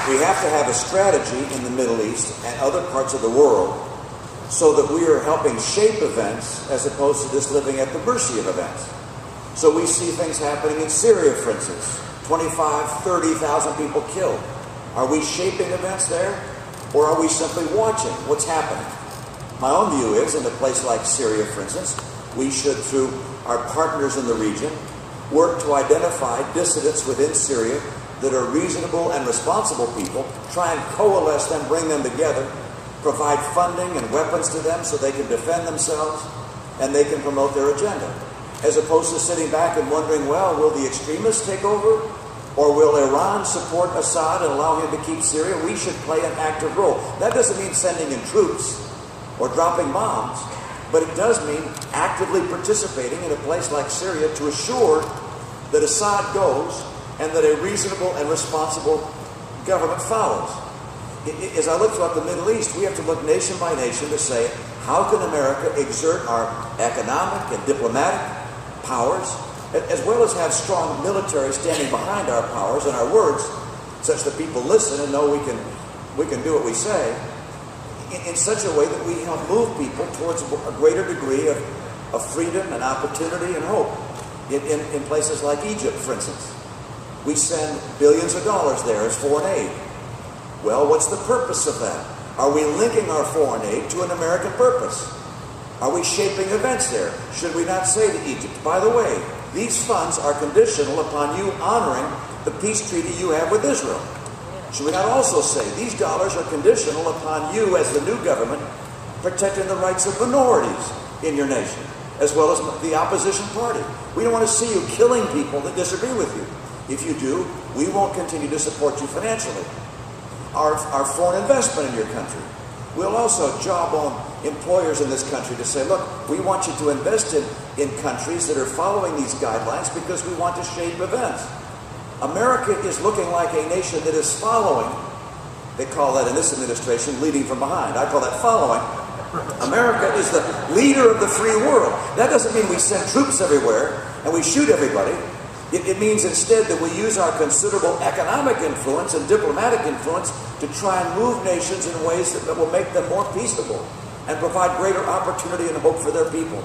We have to have a strategy in the Middle East and other parts of the world so that we are helping shape events as opposed to just living at the mercy of events. So we see things happening in Syria, for instance, 25, 30,000 people killed. Are we shaping events there, or are we simply watching what's happening? My own view is, in a place like Syria, for instance, we should, through our partners in the region, work to identify dissidents within Syria that are reasonable and responsible people, try and coalesce them, bring them together, provide funding and weapons to them so they can defend themselves and they can promote their agenda. As opposed to sitting back and wondering, well, will the extremists take over? Or will Iran support Assad and allow him to keep Syria? We should play an active role. That doesn't mean sending in troops or dropping bombs, but it does mean actively participating in a place like Syria to assure that Assad goes and that a reasonable and responsible government follows. As I look throughout the Middle East, we have to look nation by nation to say, how can America exert our economic and diplomatic powers, as well as have strong military standing behind our powers and our words, such that people listen and know we can do what we say, in such a way that we help move people towards a greater degree of freedom and opportunity and hope. In places like Egypt, for instance, we send billions of dollars there as foreign aid. Well, what's the purpose of that? Are we linking our foreign aid to an American purpose? Are we shaping events there? Should we not say to Egypt, by the way, these funds are conditional upon you honoring the peace treaty you have with Israel? Should we not also say, these dollars are conditional upon you as the new government protecting the rights of minorities in your nation, as well as the opposition party? We don't want to see you killing people that disagree with you. If you do, we won't continue to support you financially. Our foreign investment in your country. We'll also job on employers in this country to say, look, we want you to invest in countries that are following these guidelines because we want to shape events. America is looking like a nation that is following. They call that in this administration leading from behind. I call that following. America is the leader of the free world. That doesn't mean we send troops everywhere and we shoot everybody. It means instead that we use our considerable economic influence and diplomatic influence to try and move nations in ways that will make them more peaceable and provide greater opportunity and hope for their people.